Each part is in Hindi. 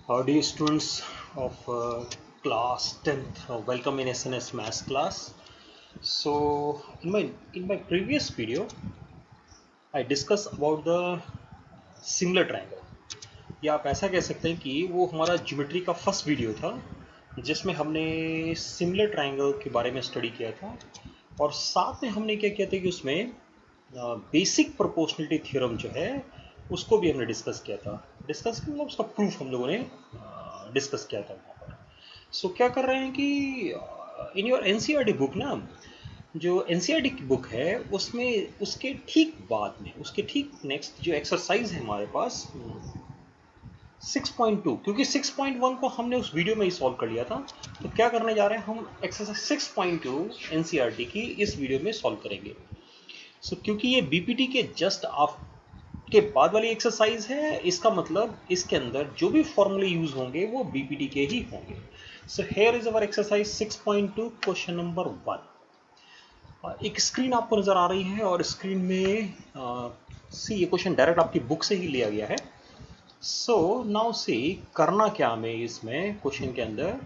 How dear students of class 10th, welcome in SNS Maths class. So in my previous video, I discussed about the similar triangle. या आप ऐसा कह सकते हैं कि वो हमारा ज्योमेट्री का फर्स्ट वीडियो था जिसमें हमने सिमिलर ट्रायंगल के बारे में स्टडी किया था और साथ में हमने क्या किया था कि उसमें बेसिक प्रोपोर्शनलिटी थ्योरम जो है उसको भी हमने डिस्कस किया था। डिस्कस मतलब उसका प्रूफ हम लोगों ने डिस्कस किया था वहाँ पर। सो क्या कर रहे हैं कि इन योर एनसीईआरटी बुक ना, जो एनसीईआरटी की बुक है उसमें उसके ठीक बाद में उसके ठीक नेक्स्ट जो एक्सरसाइज है हमारे पास 6.2, क्योंकि 6.1 को हमने उस वीडियो में ही सॉल्व कर लिया था, तो क्या करने जा रहे हैं हम एक्सरसाइज 6.2 एनसीईआरटी की इस वीडियो में सॉल्व करेंगे। क्योंकि ये बीपीटी के जस्ट आप के बाद वाली एक्सरसाइज है, इसका मतलब इसके अंदर जो भी फॉर्मूले यूज होंगे वो बीपीटी के ही होंगे। So here is our exercise 6.2 question number 1। एक स्क्रीन आपको नजर आ रही है और स्क्रीन में सी ये क्वेश्चन डायरेक्ट आपकी बुक से ही लिया गया है। सो नाउ सी करना क्या हमें इसमें क्वेश्चन के अंदर,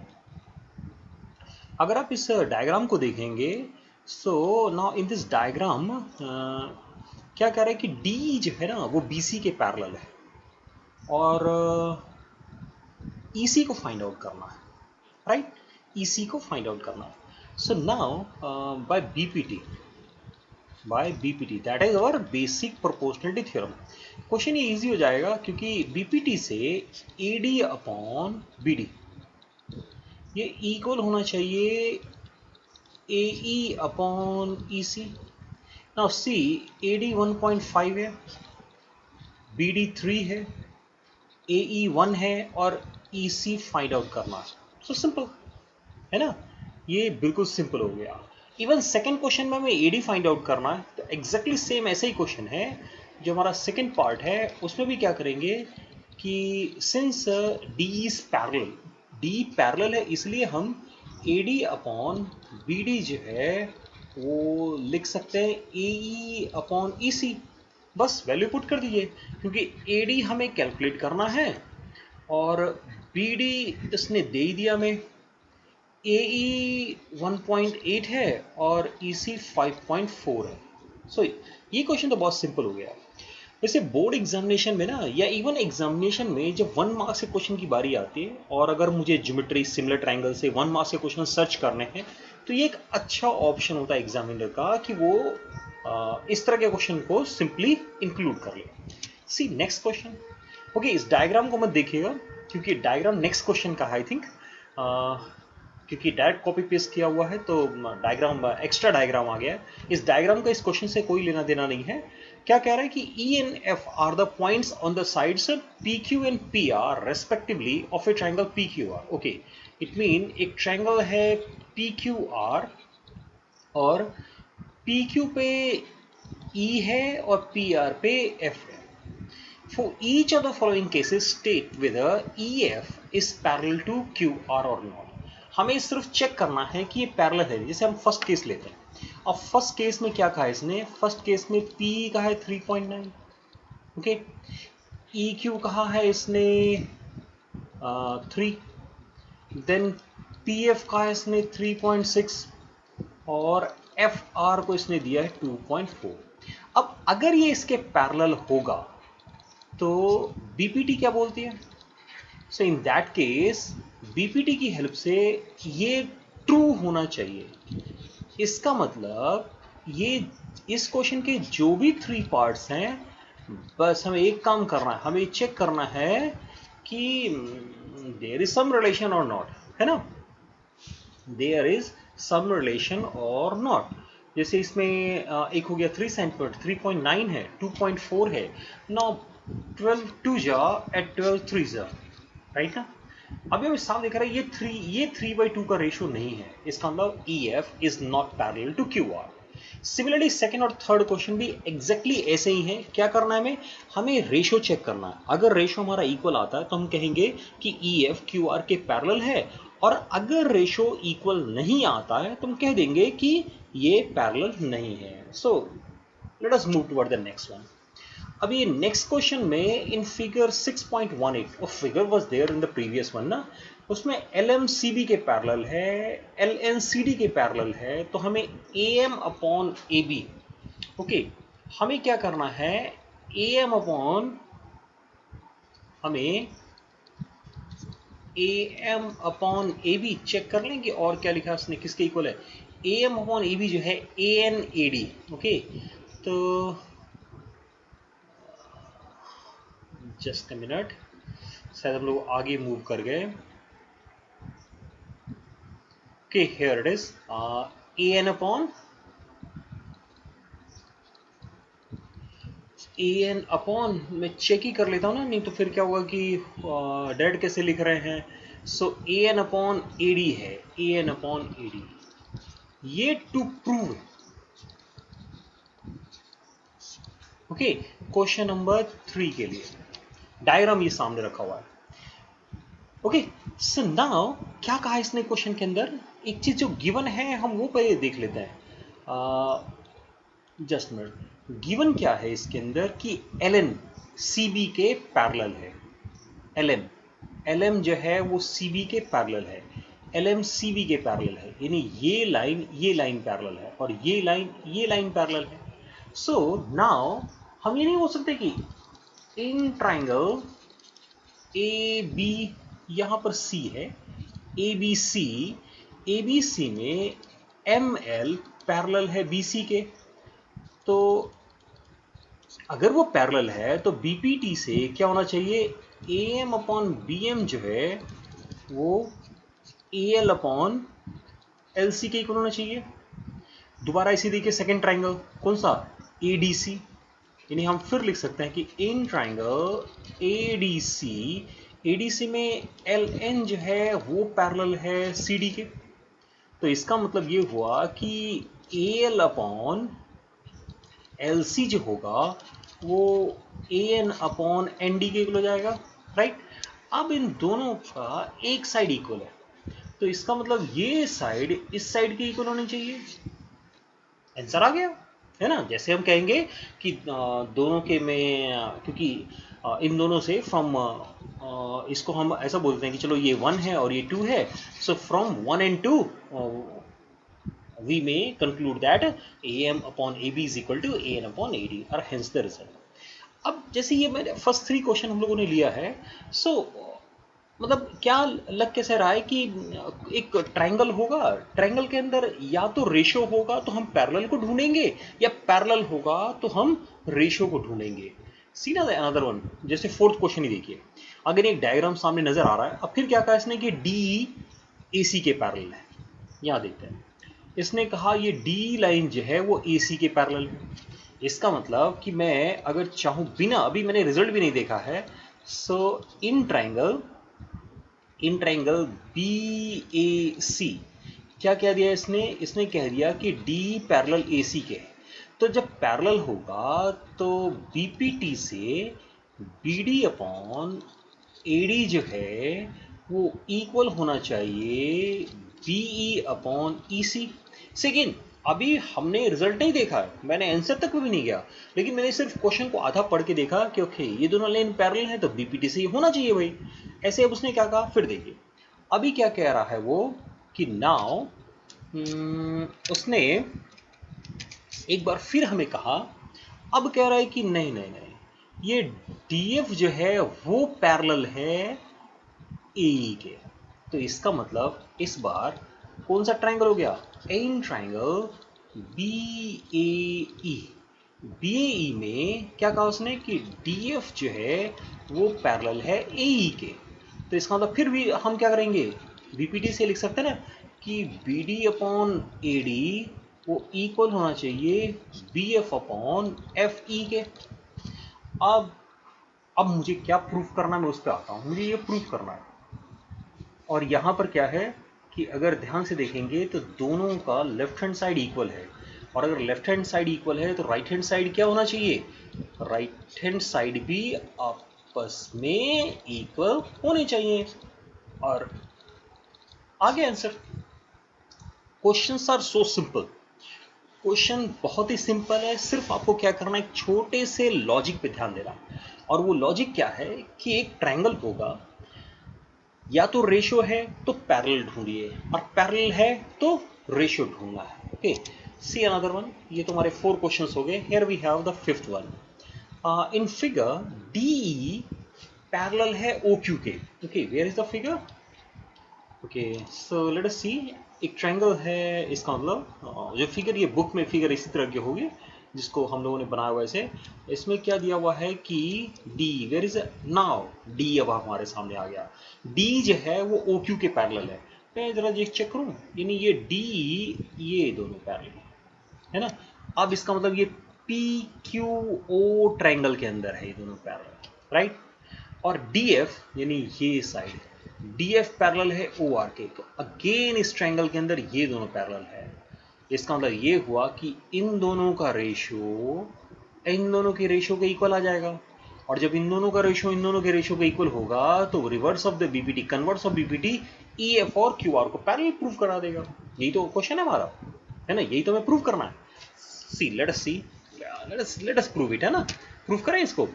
अगर आप इस डायग्राम को देखेंगे, so now in this diagram क्या कह रहा है कि डी जो है ना वो बीसी के पैरेलल है और ईसी को फाइंड आउट करना है, राइट? ईसी को फाइंड आउट करना है। So now by BPT that is our basic proportionality theorem. Question ये इजी हो जाएगा क्योंकि बीपीटी से एडी अपॉन बीडी ये इक्वल होना चाहिए AE upon EC। Now see AD 1.5 है, BD 3 है, AE 1 है और EC फाइंड आउट करना है। सो सिंपल है ना, ये बिल्कुल सिंपल हो गया। इवन सेकंड क्वेश्चन में हमें AD फाइंड आउट करना है तो एग्जैक्टली सेम ऐसे ही क्वेश्चन है। जो हमारा सेकंड पार्ट है उसमें भी क्या करेंगे कि since D is parallel, D parallel है इसलिए हम AD अपॉन BD जो है वो लिख सकते हैं AE अपॉन EC। बस वैल्यू पुट कर दीजिए क्योंकि AD हमें कैलकुलेट करना है और BD इसने दे ही दिया हमें। AE 1.8 है और EC 5.4 है। सो ये क्वेश्चन तो बहुत सिंपल हो गया। वैसे बोर्ड एग्जामिनेशन में ना या इवन एग्जामिनेशन में जब 1 मार्क्स के क्वेश्चन की बारी आती है और अगर मुझे ज्योमेट्री सिमिलर ट्रायंगल से 1 मार्क्स के क्वेश्चन सर्च करने हैं तो ये एक अच्छा ऑप्शन होता है एग्जामिनर का कि वो इस तरह के क्वेश्चन को सिंपली इंक्लूड कर ले। सी नेक्स्ट क्वेश्चन। ओके, इस डायग्राम को मत देखिएगा क्योंकि डायग्राम नेक्स्ट क्वेश्चन का आई थिंक, क्योंकि डायरेक्ट कॉपी पेस्ट किया हुआ है तो डायग्राम एक्स्ट्रा डायग्राम आ गया है। इस डायग्राम का इस क्वेश्चन से कोई लेना देना नहीं है। क्या कह रहा है कि E and F are the points on the sides PQ and PR respectively of a triangle PQR। Okay, it mean एक ट्रायंगल है PQR और PQ पे E है और PR पे F है। For each of the following cases state whether EF is parallel to QR or not। हमें सिर्फ चेक करना है कि ये पैरेलल है। जैसे हम फर्स्ट केस लेते हैं, अब फर्स्ट केस में क्या कहा है इसने, फर्स्ट केस में P का है 3.9, ओके, EQ कहा है इसने 3, देन PF का है इसने 3.6 और FR को इसने दिया है 2.4। अब अगर ये इसके पैरेलल होगा तो बीपीटी क्या बोलती है? So in that case BPT की हेल्प से ये ट्रू होना चाहिए। इसका मतलब ये इस क्वेश्चन के जो भी 3 पार्ट्स हैं, बस हमें एक काम करना है, हमें चेक करना है कि देयर इज सम रिलेशन और नॉट, है ना, देयर इज सम रिलेशन और नॉट। जैसे इसमें एक हो गया 3 सेंटीमीटर 3.9 है, 2.4 है। नाउ 12 2 जा एट 12 3 जा, राइट ना। अभी हमें साफ दिख रहा है ये 3/2 का रेशियो नहीं है, इसका मतलब EF is not parallel to QR। Similarly second और थर्ड क्वेश्चन भी एग्जैक्टली ऐसे ही है। क्या करना है हमें रेशियो चेक करना है। अगर रेशियो हमारा इक्वल आता है तो हम कहेंगे कि EF QR के पैरेलल है, और अगर रेशियो इक्वल नहीं आता है तो हम कह देंगे कि ये पैरेलल नहीं है। So let us move toward the next one. अब ये नेक्स्ट क्वेश्चन में इन फिगर 6.18 और figure was there in the previous one ना, उसमें LMCB के पैरेलल है, LNCD के पैरेलल है, तो हमें AM अपॉन AB, ओके, हमें क्या करना है, AM अपॉन, हमें AM अपॉन AB चेक कर लेंगे और क्या लिखा उसने, किसके इक्वल है, AM अपॉन AB जो है ANAD, ओके, तो जस्ट अ मिनट, शायद हम लोग आगे मूव कर गए, okay here it is, AN upon AN upon, मैं चेक ही कर लेता हूँ ना, नहीं तो फिर क्या होगा कि डेड कैसे लिख रहे हैं, सो AN अपॉन AD है, AN अपॉन AD, ये to prove, okay, question number 3 के लिए डायग्राम ये सामने रखा हुआ है, ओके, सो नाउ क्या कहा इसने क्वेश्चन के अंदर, एक चीज जो गिवन है हम वो पहले देख लेते हैं, जस्ट मिनट, गिवन क्या है इसके अंदर कि LN CB के पैरेलल है, LM जो है वो CB के पैरेलल है, LM CB के पैरेलल है, यानी ये लाइन पैरेलल है और ये लाइन पैरेलल है, सो नाउ हम ये नहीं बोल सकते कि इन ट्राइंगल AB, यहां पर C है, ABC में ML पैरेलल है BC के, तो अगर वो पैरेलल है तो BPT से क्या होना चाहिए, AM अपॉन BM जो है वो AL अपॉन LC के इक्वल होना चाहिए। दोबारा इसी देखिए सेकंड ट्राइंगल कौन सा, ADC, यानी हम फिर लिख सकते हैं कि इन ट्राइंगल ADC में LN जो है वो पैरेलल है CD के, तो इसका मतलब ये हुआ कि AL अपॉन LC जो होगा वो AN अपॉन ND के इक्वल हो जाएगा, राइट। अब इन दोनों का एक साइड इक्वल है, तो इसका मतलब ये साइड इस साइड के इक्वल होनी चाहिए, आंसर आ गया, है ना। जैसे हम कहेंगे कि दोनों के में, क्योंकि इन दोनों से फ्रॉम, इसको हम ऐसा बोलते हैं कि चलो ये 1 है और ये 2 है, so from 1 and 2 we may conclude that AM upon AB is equal to AN upon AD or hence the result. अब जैसे ये मैंने फर्स्ट 3 क्वेश्चन हम लोगों ने लिया है, सो मतलब क्या लग कैसे रहा है कि एक ट्रायंगल होगा, ट्रायंगल के अंदर या तो रेशियो होगा तो हम पैरेलल को ढूंढेंगे, या पैरेलल होगा तो हम रेशियो को ढूंढेंगे। सी ना अनदर वन, जैसे फोर्थ क्वेश्चन ही देखिए, अगर एक डायग्राम सामने नजर आ रहा है, अब फिर क्या कहा इसने कि DE AC के पैरेलल है, यहाँ देखते हैं, इसने कहा ये D लाइन जो है वो AC के पैरेलल है, इसका मतलब कि मैं अगर चाहूं बिना, अभी मैंने रिजल्ट भी नहीं देखा है, सो इन ट्रायंगल BAC क्या कह दिया इसने कह दिया कि D पैरेलल AC के है, तो जब पैरेलल होगा तो BPT से BD अपॉन AD जो है वो इक्वल होना चाहिए BE अपॉन EC। सेकेंड, अभी हमने रिजल्ट नहीं देखा है, मैंने आंसर तक भी नहीं गया, लेकिन मैंने सिर्फ क्वेश्चन को आधा पढ़ के देखा कि ओके ये दोनों लाइन पैरेलल है तो BPT से होना चाहिए भाई, ऐसे। अब उसने क्या कहा, फिर देखिए अभी क्या कह रहा है वो कि नाउ उसने एक बार फिर हमें कहा, अब कह रहा है कि नहीं नहीं नहीं, ये DF जो है वो पैरेलल है AE के, तो इसका मतलब इस बार कौन सा ट्रायंगल हो गया, इन ट्रायंगल BAE में क्या कहा उसने कि DF जो है वो पैरेलल है AE के, तो इसका मतलब फिर भी हम क्या करेंगे, BPT से लिख सकते हैं ना कि BD अपॉन AD वो इक्वल होना चाहिए BF अपॉन FE के। अब मुझे क्या प्रूफ करना, मैं उस पर आता हूँ, मुझे ये प्रूफ करना है, और यहाँ पर क्या है कि अगर ध्यान से देखेंगे तो दोनों का लेफ्ट हैंड साइड इक्वल है, और अगर लेफ्ट हैंड साइड इक्वल है तो राइट हैंड साइड क्या होना चाहिए, राइट हैंड साइड भी आपस में इक्वल होने चाहिए, और आगे answer. Questions are so simple, question बहुत ही सिंपल है, सिर्फ आपको क्या करना है, एक छोटे से लॉजिक पे ध्यान देना। और वो लॉजिक क्या है कि एक ट्रायंगल होगा, या तो रेशो है तो पैरेलल ढूंढिए, और पैरेलल है तो रेशो ढूंढना है। Okay, see another one. ये तुम्हारे 4 क्वेश्चंस हो गए। Here we have the 5th one. In figure D parallel है ओ क्यू के। Okay, where is the figure? Okay, so let us see. एक ट्रायंगल है, इसका मतलब जो फिगर, ये बुक में फिगर इसी तरह की होगी जिसको हम लोगों ने बनाया हुआ है। इसमें क्या दिया हुआ है कि D, where is now D, अब हमारे सामने आ गया। डी जो है वो ओ क्यू के पैरेलल है। मैं जरा ये चेक करूं, यानी ये डी, ये दोनों पैरेलल है ना। अब इसका मतलब ये पी क्यू ओ ट्रायंगल के अंदर है, ये दोनों पैरेलल, राइट। और डी एफ यानी ये साइड, डी एफ पैरेलल है ओ आर के। तो अगेन इस ट्रायंगल के अंदर ये दोनों पैरेलल है। इसका मतलब ये हुआ कि इन दोनों का रेशियो इन दोनों के रेशियो के इक्वल आ जाएगा। और जब इन दोनों का रेशियो इन दोनों के रेशियो के इक्वल होगा तो reverse of the BPT, converse of BPT, E F और क्यू आर को पैरेलल प्रूव करा देगा। यही तो क्वेश्चन है हमारा, है ना, यही तो हमें प्रूव करना है। सी लेट अस प्रूव इट, है ना। प्रूव करें इसको।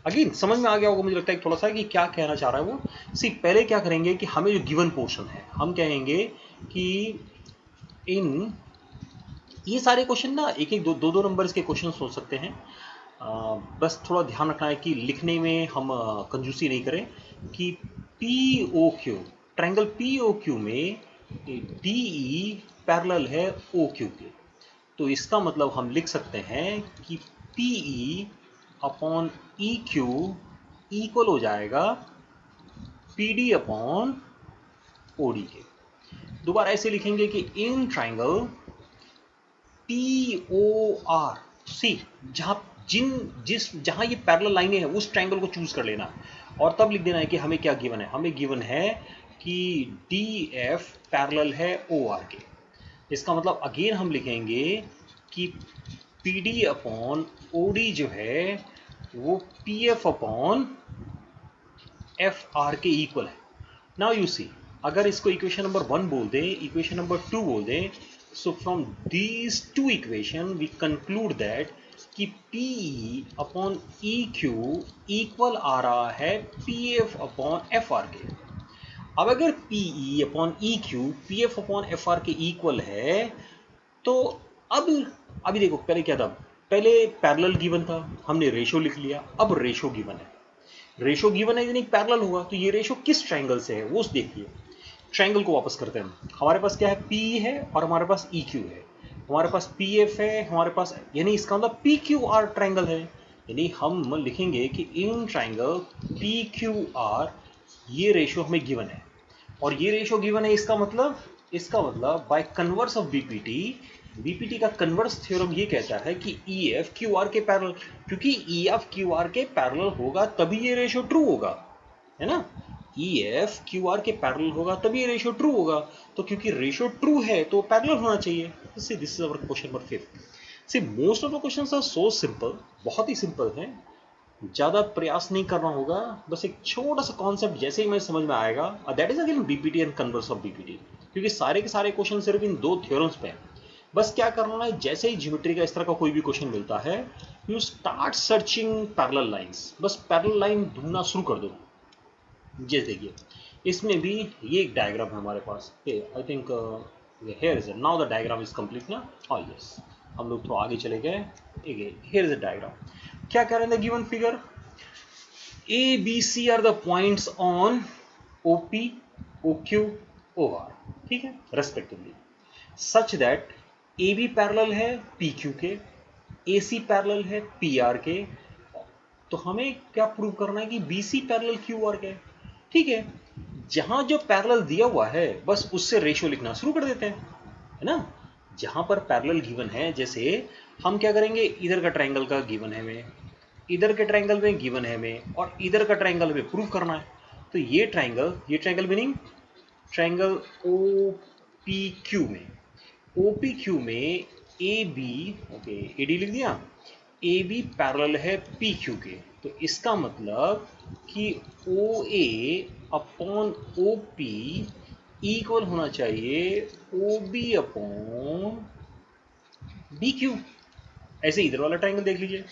अगेन समझ में आ गया होगा मुझे लगता है थोड़ा सा कि क्या कहना चाह रहा है वो। सी पहले क्या करेंगे कि हमें जो गिवन पोर्शन है, हम कहेंगे कि इन ये सारे क्वेश्चन ना एक एक दो नंबर्स के क्वेश्चन हो सकते हैं। बस थोड़ा ध्यान रखना है कि लिखने में हम कंजूसी नहीं करें। कि P O Q, triangle P O Q में डी ई पैरेलल है ओ क्यू के। तो इसका मतलब हम लिख सकते हैं कि P E upon E Q equal हो जाएगा P D upon O D के। दोबारा ऐसे लिखेंगे कि in triangle P O R C, जहां ये पैरेलल लाइनें हैं उस ट्रायंगल को चूज कर लेना, और तब लिख देना है कि हमें क्या गिवन है। हमें गिवन है कि डी एफ पैरेलल है ओ आर के। इसका मतलब अगेन हम लिखेंगे कि P D upon O D जो है वो P F upon F R के इक्वल है। नाउ यू सी, अगर इसको इक्वेशन नंबर 1 बोल दें, इक्वेशन नंबर 2 बोल दें, so from these two equation we conclude that कि P upon E Q equal आ रहा है P F upon F R के। अब अगर P E upon E Q P F upon F R के इक्वल है, तो अब अभी देखो, पहले क्या था, पहले पैरेलल गिवन था, हमने रेशो लिख लिया। अब रेशो गिवन है, रेशो गिवन है यानी पैरेलल हुआ, तो ये रेशो किस ट्रायंगल से है वो देखिए। ट्रायंगल को वापस करते हैं। हमारे पास क्या है, पी है और हमारे पास ई क्यू है। हमारे पास पी एफ है, हमारे पास, यानी इसका मतलब पी क्यू आर ट्रायंगल है। यानी हम लिखेंगे कि in triangle P Q R ये रेशो हमें गिवन है, और ये रेशो गिवन है। इसका मतलब bye converse of BPT, BPT का कन्वर्स थ्योरम ये कहता है कि ई एफ क्यू आर के पैरेलल, क्योंकि ई एफ क्यू आर के पैरेलल होगा तभी ये रेशो ट्रू होगा, है ना। ई एफ क्यू आर के पैरेलल होगा तभी ये रेशो ट्रू होगा। तो क्योंकि रेशो ट्रू है तो पैरेलल होना चाहिए। See this is our question number 5। See most of the questions are so simple, बहुत ही सिंपल हैं। ज़्यादा प्रयास नहीं करना होगा, बस एक छोटा सा कॉन्सेप्ट जैसे ही मैं समझ में आएगा, that is again BPT and converse of BPT, क्योंकि सारे के सारे क्वेश्चन सिर्फ इन 2 थ्योरम्स पे हैं। बस क्या करना है, जैसे ही ज्योमेट्री का इस तरह का कोई भी क्वेश्चन मिलता है, you start searching parallel lines, बस पैरेलल लाइन ढूंढना शुरू कर दो। जैसे देखिए, इसमें भी ये एक डायग्राम है हमारे पास। I think here is now the diagram is complete ना। हाँ यस, हम लोग थोड़ा आगे चले गए। Here is a diagram. क्या कह रहे हैं, given figure A, B, C are the points on OP, OQ, OR, ठीक है, respectively, such that AB parallel है PQ के, AC पैरेलल है PR के। तो हमें क्या प्रूव करना है कि BC पैरेलल QR के, ठीक है। जहां जो पैरेलल दिया हुआ है बस उससे रेशियो लिखना शुरू कर देते हैं, है ना। जहां पर पैरेलल गिवन है, जैसे हम क्या करेंगे, इधर का ट्रायंगल का गिवन है हमें, इधर के ट्रायंगल में गिवन है हमें, और इधर का ट्रायंगल हमें प्रूव करना है। तो ये triangle meaning triangle O P Q में, ओ पी क्यू में A B, okay A D लिख दिया, ए बी पैरेलल है पी क्यू के। तो इसका मतलब कि O A upon O P equal होना चाहिए O B upon B Q. ऐसे इधर वाला ट्राइंगल देख लीजिए,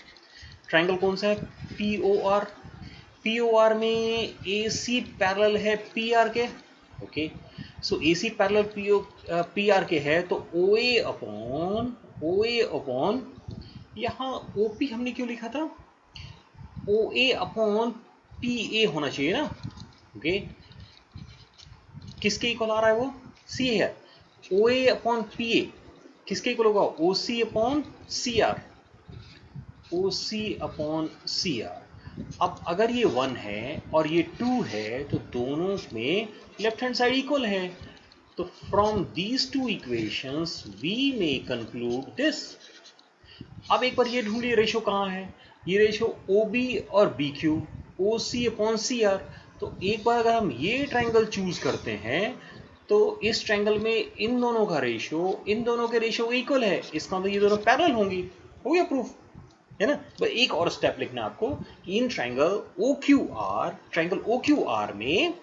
ट्राइंगल कौन सा है, P O R. P O R में ए सी पैरेलल है पी आर के, okay. So A C parallel P R के है, तो ओ ए अपॉन यहाँ ओ पी हमने क्यों लिखा था, ओ ए अपॉन पी ए होना चाहिए ना, ओके। किसके इक्वल आ रहा है वो, सी है। ओ ए अपॉन पी ए किसके इक्वल होगा, ओ C upon C are, O C upon C are. अब अगर ये 1 है और ये 2 है तो दोनों में लेफ्ट हैंड साइड इक्वल है, तो from these two equations we may conclude this. अब एक बार ये ढूंढिए रेशो कहाँ है, ये रेशो ओ बी और B Q, O C upon C R. तो एक बार अगर हम ये ट्राइंगल चूज करते हैं तो इस ट्राइंगल में इन दोनों का रेशो इन दोनों के रेशो इक्वल है, इसका मतलब ये दोनों पैरेलल होंगी, हो गया प्रूफ, है ना। बस एक और स्टेप लिखना है आपको कि in triangle O Q R में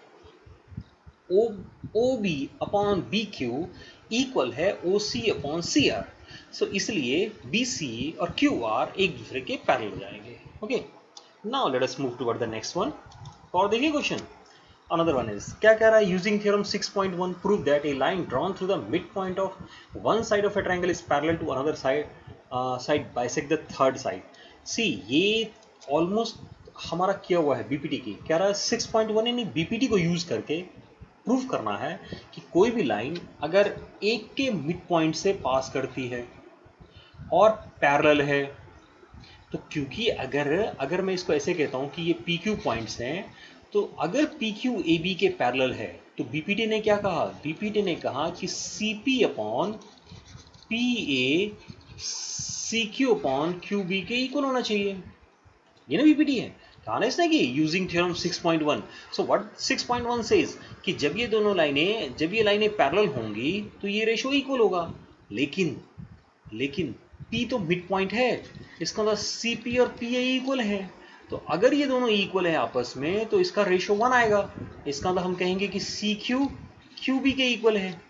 O B upon B Q equal है O C upon C are. सो इसलिए बी सी और क्यू आर एक दूसरे के पैरेलल हो जाएंगे, okay. Now let us move toward the next one. और देखिए क्वेश्चन, another one is क्या कह रहा है, using theorem 6.1 prove that a line drawn through the mid point of one side of a triangle is parallel to another side bisect the third side. See ये ऑलमोस्ट हमारा किया हुआ है बीपीटी की, कह रहा है 6.1 यानी बीपीटी को यूज करके प्रूव करना है कि कोई भी लाइन अगर एक के मिड पॉइंट से पास करती है और पैरेलल है, तो क्योंकि अगर मैं इसको ऐसे कहता हूं कि ये पी क्यू पॉइंट्स हैं, तो अगर पी क्यू ए बी के पैरेलल है तो बीपीटी ने क्या कहा, बीपीटी ने कहा कि C P upon P A C Q upon Q B के इक्वल होना चाहिए, ये ना बीपीटी है। कहा ना इसने कि using theorem 6.1। So what 6.1 says कि जब ये लाइनें पैरेलल होंगी तो ये रेशो इक्वल होगा। लेकिन P तो मिड पॉइंट है, इसका मतलब सी पी और पी ए इक्वल है। तो अगर ये दोनों इक्वल है आपस में तो इसका रेशो 1 आएगा, इसका मतलब हम कहेंगे कि सी क्यू क्यू बी के इक्वल है।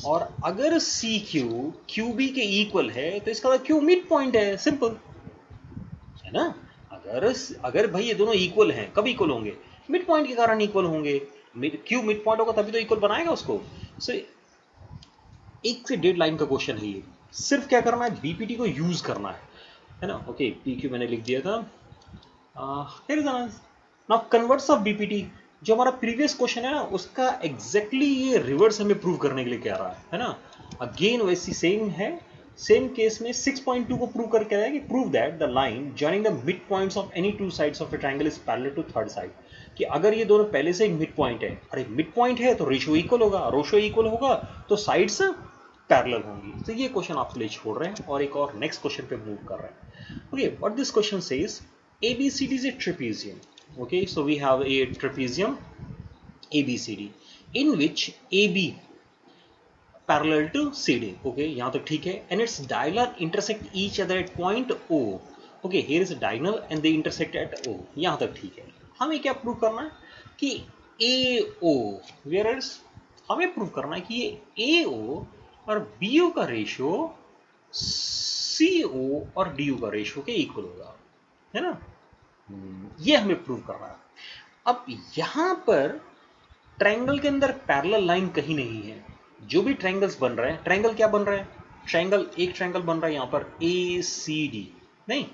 और अगर सी क्यू क्यू बी के इक्वल है तो इसका मतलब क्यू मिड पॉइंट है, सिंपल है ना। अगर भाई ये दोनों इक्वल हैं, कब इक्वल होंगे, मिड पॉइंट के कारण इक्वल होंगे। क्यू मिड पॉइंट होगा तभी तो इक्वल बनाएगा उसको। सो 1 से 1.5 लाइन का क्वेश्चन है ये, सिर्फ क्या करना है, बीपीटी को यूज करना है ना। ओके, पी क्यू मैंने लिख दिया था। Here is now converts of BPT. जो हमारा प्रीवियस क्वेश्चन है ना उसका एग्जैक्टली ये रिवर्स हमें प्रूव करने के लिए कह रहा है ना। अगेन वैसी सेम है, सेम केस में 6.2 को प्रूव करके आया कि prove that the line joining the mid points of any two sides of a triangle is parallel to third side. कि अगर ये दोनों पहले से मिड पॉइंट है, अरे मिड पॉइंट है तो रेशियो इक्वल होगा, रेशियो इक्वल होगा तो साइड्स पैरेलल होंगी। तो ये क्वेश्चन आपके लिए छोड़ रहे हैं और एक और नेक्स्ट क्वेश्चन पे मूव कर रहे हैं। Okay, what this question says, ABCD is a trapezium. Okay, so we have a trapezium ABCD in which AB parallel to CD. Okay, यहाँ तक ठीक है, and its diagonal intersect each other at point O. Okay, here is a diagonal and they intersect at O. यहाँ तक ठीक है। हमें क्या प्रूव करना है कि AO, whereas हमें प्रूव करना है कि ये AO और BO का रेशियो CO और DO का रेशियो के इक्वल होगा, है ना। ये हमें प्रूव करना है। अब यहां पर ट्रायंगल के अंदर पैरेलल लाइन कहीं नहीं है। जो भी ट्रायंगल्स बन रहे हैं, ट्रायंगल क्या बन रहा है, एक ट्रायंगल बन रहा है यहां पर ACD, नहीं,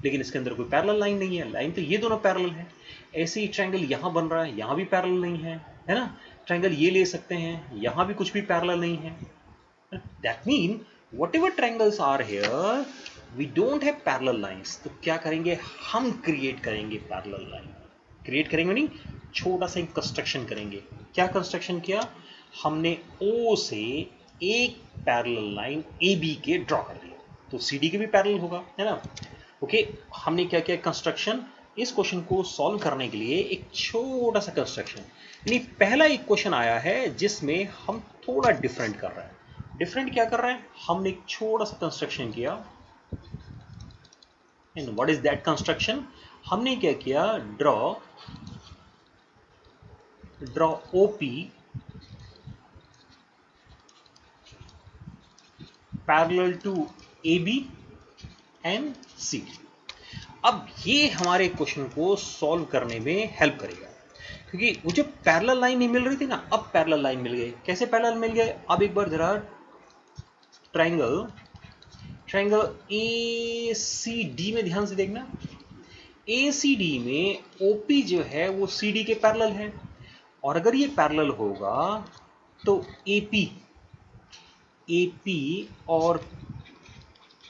लेकिन इसके अंदर कोई पैरेलल लाइन नहीं है। लाइन तो ये दोनों पैरेलल है। ऐसे ही ट्रायंगल यहां बन रहा है, यहां भी पैरेलल नहीं है ना। ट्रायंगल ये ले सकते हैं, यहां भी कुछ भी पैरेलल नहीं है। That mean whatever triangles are here we don't have parallel lines। तो क्या करेंगे, हम क्रिएट करेंगे पैरेलल लाइन। क्रिएट करेंगे नहीं, छोटा सा एक कंस्ट्रक्शन करेंगे। क्या कंस्ट्रक्शन किया, हमने O से एक पैरेलल लाइन AB के ड्रॉ कर दिया, तो CD के भी पैरेलल होगा, है ना। ओके, हमने क्या किया कंस्ट्रक्शन, इस क्वेश्चन को सॉल्व करने के लिए एक छोटा सा कंस्ट्रक्शन, यानी पहला एक क्वेश्चन आया है जिसमें हम थोड़ा डिफरेंट कर रहे हैं। डिफरेंट क्या कर रहे हैं, हमने एक छोटा सा कंस्ट्रक्शन किया। And what is that construction, हमने क्या किया, draw OP parallel to AB and CD। अब ये हमारे क्वेश्चन को सॉल्व करने में हेल्प करेगा, क्योंकि वो जो पैरेलल लाइन नहीं मिल रही थी ना, अब पैरेलल लाइन मिल गई। कैसे पैरेलल मिल गए? अब एक बार जरा ट्रायंगल ACD में ध्यान से देखना। ACD में OP जो है वो CD के पैरेलल है, और अगर ये पैरेलल होगा तो AP और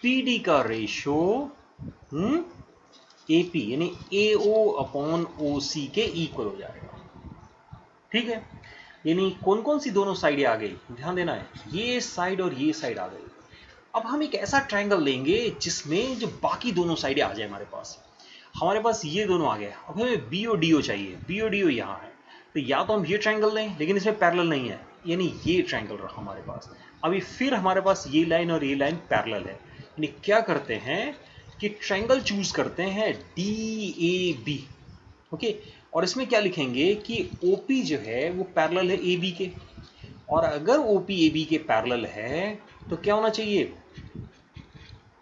PD का रेशो AP यानी AO/OC के इक्वल हो जाएगा। ठीक है, यानी कौन कौन सी दोनों साइडें आ गई, ध्यान देना है, ये साइड और ये साइड आ गई। अब हम एक ऐसा ट्रायंगल लेंगे जिसमें जो बाकी दोनों साइडें आ जाए हमारे पास ये दोनों आ गए। अब हमें BODO चाहिए, BODO यहाँ है, तो या तो हम ये ट्रायंगल लें, लेकिन इसमें पैरेलल नहीं है, यानी ये ट्रायंगल रहा हमारे पास। अभी फिर हमारे पास ये लाइन और ये लाइन पैरेलल है, यानी क्या करते हैं कि ट्रायंगल चूज करते हैं DAB। ओके, और इसमें क्या लिखेंगे कि OP जो है वो पैरेलल है AB के, और अगर OP AB के पैरेलल है तो क्या होना चाहिए,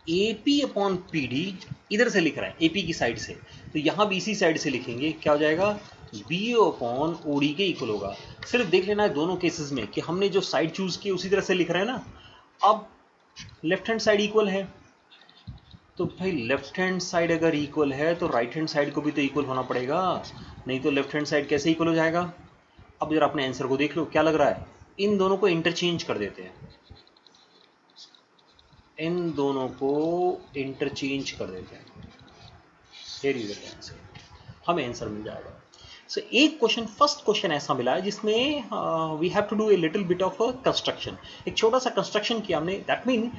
AP/PD। इधर से लिख रहा है AP की साइड से, तो यहां भी इसी साइड से लिखेंगे, क्या हो जाएगा, BO/OD के इक्वल होगा। सिर्फ देख लेना है दोनों केसेस में कि हमने जो साइड चूज की उसी तरह से लिख रहे हैं ना। अब लेफ्ट हैंड साइड इक्वल है, तो भाई लेफ्ट हैंड साइड अगर इक्वल है तो राइट हैंड साइड को भी तो इक्वल होना पड़ेगा, नहीं तो लेफ्ट हैंड साइड कैसे इक्वल हो जाएगा। अब जरा अपने आंसर को देख लो, क्या लग रहा है, इन दोनों को इंटरचेंज कर देते हैं, इन दोनों को इंटरचेंज कर देते हैं, हमें आंसर मिल जाएगा। सो एक क्वेश्चन, फर्स्ट क्वेश्चन ऐसा मिला है जिसमें we have to do a little bit of construction, एक छोटा सा कंस्ट्रक्शन किया हमने। दैट मीन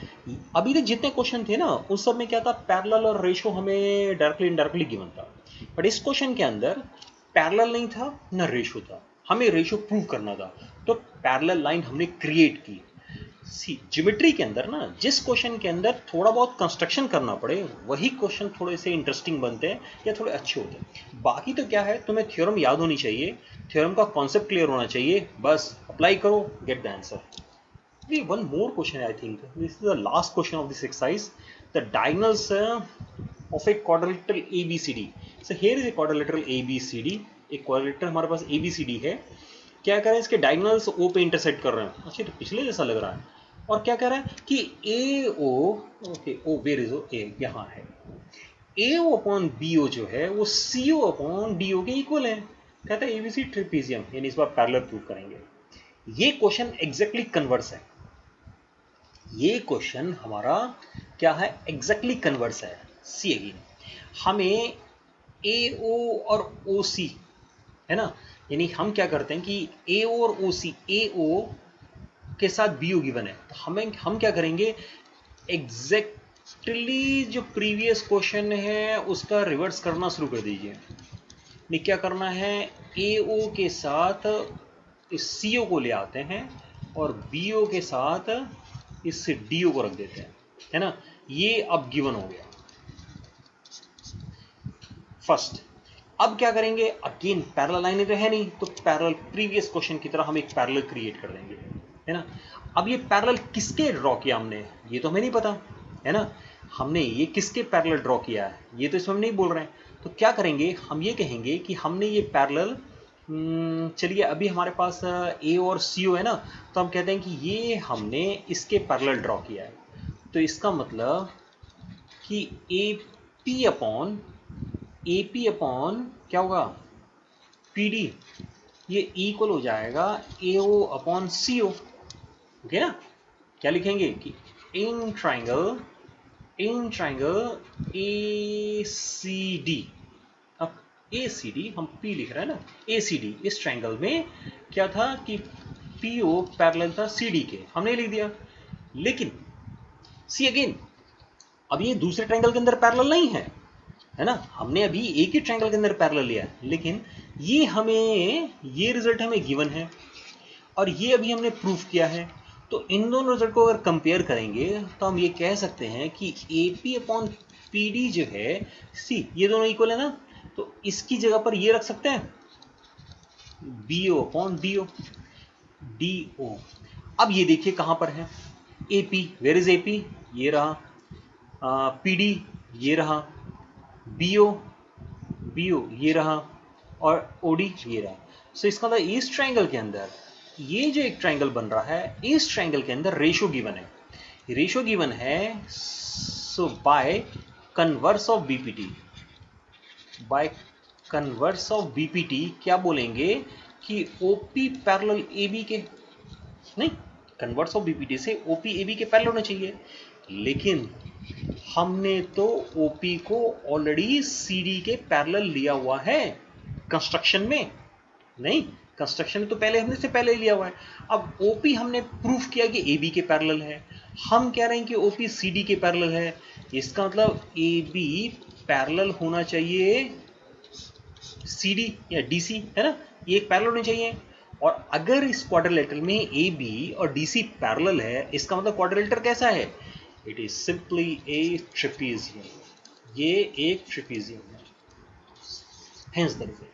अभी तक जितने क्वेश्चन थे ना उस सब में क्या था, पैरेलल और रेशो हमें डायरेक्टली इनडायरेक्टली गिवन था, बट इस क्वेश्चन के अंदर पैरेलल नहीं था ना रेशो था, हमें रेशो प्रूव करना था, तो पैरेलल लाइन हमने क्रिएट की। ज्योमेट्री के अंदर ना जिस क्वेश्चन के अंदर थोड़ा बहुत कंस्ट्रक्शन करना पड़े वही क्वेश्चन थोड़े से इंटरेस्टिंग बनते हैं या थोड़े अच्छे होते हैं। बाकी तो क्या है, तुम्हें थ्योरम याद होनी चाहिए, थ्योरम का कॉन्सेप्ट क्लियर होना चाहिए, बस अप्लाई करो, get the answer. One more question, I think this is the last question of this exercise, the diagonals of a quadrilateral ABCD। So here is a quadrilateral ABCD, एक क्वाड्रिलेटरल हमारे पास ABCD है, क्या करें, इसके डायगोनल्स O पे इंटरसेक्ट कर रहे हैं। अच्छा, तो पिछले जैसा लग रहा है। और क्या कह रहा है कि AO, okay, O where is O, A यहाँ है, AO/BO जो है वो CO/DO के इक्वल है। कहता है ABC ट्रिपेजियम, यानी इस बार पैरेलल प्रूव करेंगे। ये क्वेश्चन एग्जैक्टली कन्वर्स है, ये क्वेश्चन हमारा क्या है, एग्जैक्टली कन्वर्स है। सी अगेन, हमें AO और OC है ना, यानी हम क्या करते हैं कि AO और OC, AO के साथ BO गिवन है, तो हम क्या करेंगे, एग्जैक्टली जो प्रीवियस क्वेश्चन है उसका रिवर्स करना शुरू कर दीजिए। नहीं, क्या करना है, AO के साथ इस CO को ले आते हैं और BO के साथ इस DO को रख देते हैं, है ना, ये अब गिवन हो गया फर्स्ट। अब क्या करेंगे, अगेन पैरेलल लाइनें तो है नहीं, तो पैरेलल प्रीवियस क्वेश्चन की तरह हम एक पैरेलल क्रिएट कर देंगे, है ना। अब ये पैरेलल किसके ड्रॉ किया हमने, ये तो हमें नहीं पता, है ना, हमने ये किसके पैरेलल ड्रॉ किया है ये तो इसमें हम नहीं बोल रहे हैं। तो क्या करेंगे, हम ये कहेंगे कि हमने ये पैरेलल, चलिए अभी हमारे पास A और CO है ना, तो हम कहते हैं कि ये हमने इसके पैरेलल ड्रॉ किया है, तो इसका मतलब कि AP अपॉन क्या होगा, PD, ये इक्वल हो जाएगा AO/CO। ओके ना, क्या लिखेंगे कि इन ट्राइंगल ACD, अब ACD हम P लिख रहे हैं ना, ACD इस ट्राइंगल में क्या था कि PO पैरेलल था CD के, हमने लिख दिया। लेकिन सी अगेन, अब ये दूसरे ट्राइंगल के अंदर पैरेलल नहीं है, है ना, हमने अभी एक ही ट्रायंगल के अंदर पैरेलल लिया है, लेकिन ये हमें, ये रिजल्ट हमें गिवन है और ये अभी हमने प्रूफ किया है, तो इन दोनों रिजल्ट को अगर कंपेयर करेंगे तो हम ये कह सकते हैं कि AP/PD जो है, सी ये दोनों इक्वल है ना, तो इसकी जगह पर ये रख सकते हैं BO/DO, DO। अब ये देखिए कहां पर है AP, वेयर इज AP, ये रहा, PD ये रहा, BO ये रहा, और OD ये रहा। सो इसका मतलब इस ट्रायंगल के अंदर ये जो एक ट्रायंगल बन रहा है, इस ट्रायंगल के अंदर रेशो गिवन है, रेशो गिवन है। So by converse of BPT, by converse of BPT क्या बोलेंगे कि OP पैरेलल AB के, नहीं, कन्वर्स ऑफ BPT से OP AB के पैरेलल होना चाहिए, लेकिन हमने तो OP को ऑलरेडी CD के पैरेलल लिया हुआ है कंस्ट्रक्शन में, नहीं, कंस्ट्रक्शन में तो पहले हमने से पहले लिया हुआ है। अब OP हमने प्रूफ किया कि AB के पैरेलल है, हम कह रहे हैं कि OP CD के पैरेलल है, इसका मतलब AB पैरेलल होना चाहिए CD या DC, है ना, ये एक पैरेलल होनी चाहिए। और अगर इस क्वाड्रिलेटरल में AB और DC पैरेलल है, इसका मतलब क्वाड्रिलेटरल कैसा है? It is simply A trapezium, ये एक ट्रेपेजियम है, hence the result.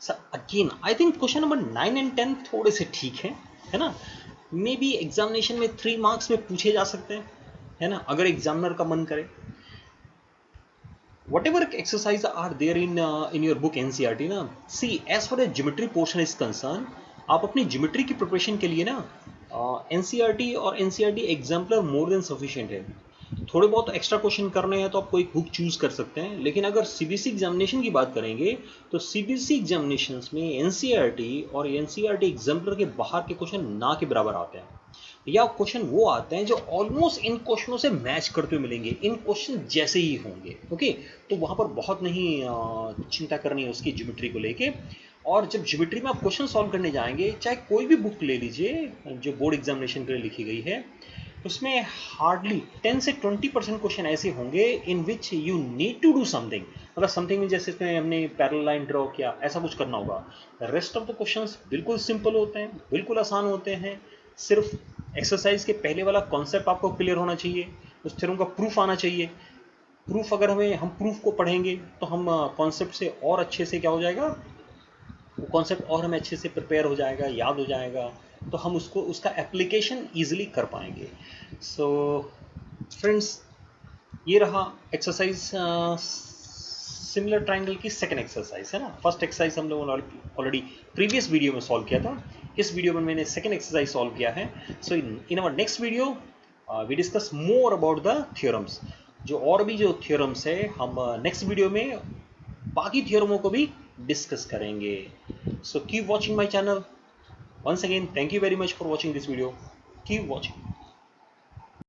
Sir again I think question number 9 and 10 थोड़े से ठीक है ना, मे बी एग्जामिनेशन में 3 मार्क्स में पूछे जा सकते हैं, है ना, अगर एग्जामिनर का मन करे। whatever exercise are there in your book NCERT ना, see as far as geometry portion is concerned, आप अपनी ज्योमेट्री की प्रिपरेशन के लिए ना NCERT और NCERT exemplar more than sufficient है। थोड़े बहुत एक्स्ट्रा क्वेश्चन करने हैं तो आप कोई बुक चूज कर सकते हैं, लेकिन अगर CBSE एग्जामिनेशन की बात करेंगे तो CBSE एग्जामिनेशंस में NCERT और NCERT एग्जाम्पलर के बाहर के क्वेश्चन ना के बराबर आते हैं, या क्वेश्चन वो आते हैं जो ऑलमोस्ट इन क्वेश्चनों से मैच करते हुए मिलेंगे, इन क्वेश्चन जैसे ही होंगे। ओके, तो वहाँ पर बहुत नहीं चिंता करनी है उसकी ज्योमेट्री को लेके। और जब ज्योमेट्री में आप क्वेश्चन सॉल्व करने जाएंगे, चाहे कोई भी बुक ले लीजिए जो बोर्ड एग्जामिनेशन के लिए लिखी गई है, उसमें हार्डली 10 से 20% क्वेश्चन ऐसे होंगे in which you need to do something, मतलब समथिंग में जैसे इसमें हमने पैरेलल लाइन ड्रॉ किया, ऐसा कुछ करना होगा। रेस्ट ऑफ द क्वेश्चंस बिल्कुल सिंपल होते हैं, बिल्कुल आसान होते हैं, सिर्फ एक्सरसाइज के पहले वाला कॉन्सेप्ट आपको क्लियर होना चाहिए, उस थ्योरम का प्रूफ आना चाहिए। प्रूफ अगर हम प्रूफ को पढ़ेंगे तो हम कॉन्सेप्ट से और अच्छे से क्या हो जाएगा, वो कॉन्सेप्ट और हमें अच्छे से प्रिपेयर हो जाएगा, याद हो जाएगा, तो हम उसको उसका एप्लीकेशन ईजिली कर पाएंगे। सो फ्रेंड्स, ये रहा एक्सरसाइज सिमिलर ट्राइंगल की सेकंड एक्सरसाइज, है ना। फर्स्ट एक्सरसाइज हम लोगों ने ऑलरेडी प्रीवियस वीडियो में सॉल्व किया था, इस वीडियो में मैंने सेकंड एक्सरसाइज सॉल्व किया है। So in our next video we discuss more about the theorems, जो और भी जो थ्योरम्स है हम नेक्स्ट वीडियो में बाकी थ्योरमों को भी डिस्कस करेंगे। So keep watching my channel. Once again, thank you very much for watching this video. Keep watching.